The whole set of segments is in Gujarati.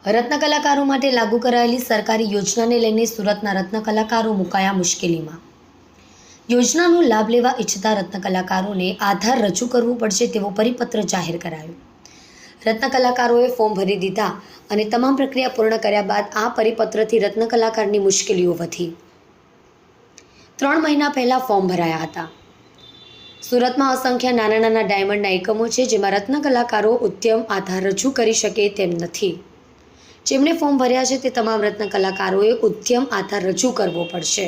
રત્ન કલાકારો માટે લાગુ કરાયેલી સરકારી યોજનાને લઈને સુરતના રત્ન કલાકારો મુકાયા મુશ્કેલીમાં। યોજનાનો લાભ લેવા ઈચ્છતા રત્ન કલાકારોને આધાર રજૂ કરવું પડશે તેવો પરિપત્ર જાહેર કરાયો। રત્ન કલાકારોએ ફોર્મ ભરી દીધા અને તમામ પ્રક્રિયા પૂર્ણ કર્યા બાદ આ પરિપત્રથી રત્ન કલાકારની મુશ્કેલીઓ વધી। 3 મહિના પહેલા ફોર્મ ભરાયા હતા। સુરતમાં અસંખ્ય નાના નાના ડાયમંડના એકમો છે જેમાં રત્ન કલાકારો ઉદ્યમ આધાર રજૂ કરી શકે તેમ નથી। જેમણે ફોર્મ ભર્યા છે તે તમામ રત્ન કલાકારોએ ઉદ્યમ આધાર રજૂ કરવો પડશે।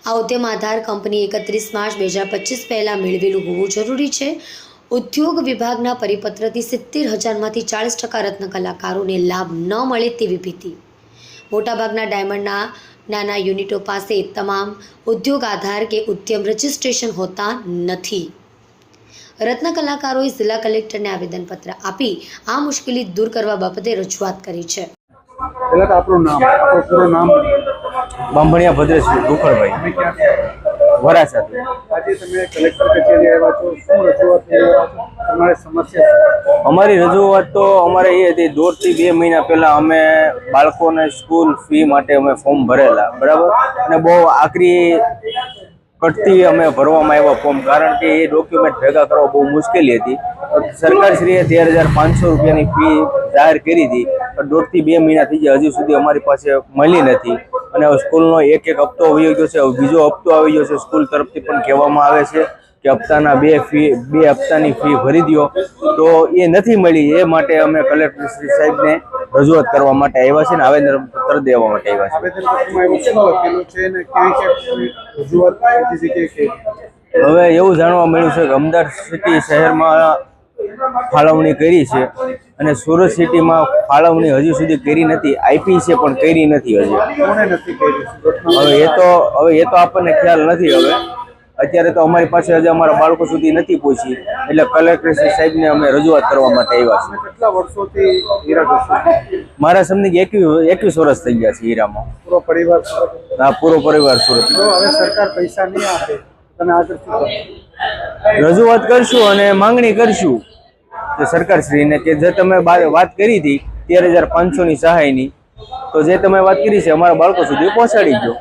આ ઉદ્યમ આધાર કંપની 31 માર્ચ 2025 પહેલાં મેળવેલું હોવું જરૂરી છે। ઉદ્યોગ વિભાગના પરિપત્રથી 70,000માંથી 40% રત્ન કલાકારોને લાભ ન મળે તેવી ભીતિ। મોટાભાગના ડાયમંડના નાના યુનિટો પાસે તમામ ઉદ્યોગ આધાર કે ઉદ્યમ રજિસ્ટ્રેશન હોતા નથી। રત્ન કલાકારોએ જિલ્લા કલેક્ટરને આવેદનપત્ર આપી આ મુશ્કેલી દૂર કરવા બાબતે રજૂઆત કરી છે। પૂરું નામ બાંભણિયા ભદ્રેશ ગોખળભાઈ વરાછા। આજે તમે કલેક્ટર કચેરી આવ્યા છો, શું રજૂઆત કરી રહ્યા છો? તમારી સમસ્યા? અમારી રજૂઆત તો અમારે એ હતી, 1.5 થી 2 મહિના પહેલા અમે બાળકોને સ્કૂલ ફી માટે અમે ફોર્મ ભરેલા, બરાબર, અને બહુ આકરી કટથી અમે ભરવામાં આવ્યા ફોર્મ, કારણ કે એ ડોક્યુમેન્ટ ભેગા કરવા બહુ મુશ્કેલી હતી। સરકારશ્રીએ 13,500 રૂપિયાની ફી જાહેર કરી હતી, પણ 1.5 થી 2 મહિના થઈ ગયા, હજુ સુધી અમારી પાસે મળી નથી। અને સ્કૂલનો એક હપ્તો આવી ગયો છે, બીજો હપ્તો આવી ગયો છે। સ્કૂલ તરફથી પણ કહેવામાં આવે છે કે હપ્તાના બે હપ્તાની ફી ભરી દો, તો એ નથી મળી। એ માટે અમે કલેક્ટર શ્રી સાહેબને રજૂઆત કરવા માટે આવ્યા છે ને આવેદનપત્ર દેવા માટે આવ્યા છે। હવે એવું જાણવા મળ્યું છે કે અમદાવાદ સિટી શહેરમાં ફાળવણી કરી છે અને સુરત સિટીમાં ફાળવણી હજુ સુધી કરી નથી, આપી છે પણ કરી નથી હજી। હવે એ તો આપણને ખ્યાલ નથી। હવે અત્યારે તો અમારી પાસે હજી અમારા બાળકો સુધી નથી પહોંચી, એટલે કલેક્ટર સાહેબને અમે રજૂઆત કરવા માટે આવ્યા છીએ। કેટલા વર્ષોથી હીરા? મારા સમજી 21 વર્ષ થઈ ગયા છે હીરામાં। પૂરો પરિવાર? હા, પૂરો પરિવાર સુરત। હવે સરકાર પૈસા નહીં આપે, તમે આગળ શું? રજૂઆત કરશું અને માંગણી કરશું કે સરકારશ્રીને કે જે તમે વાત કરી હતી 13,500ની સહાયની, તો જે તમે વાત કરી છે અમારા બાળકો સુધી પહોંચાડી દો।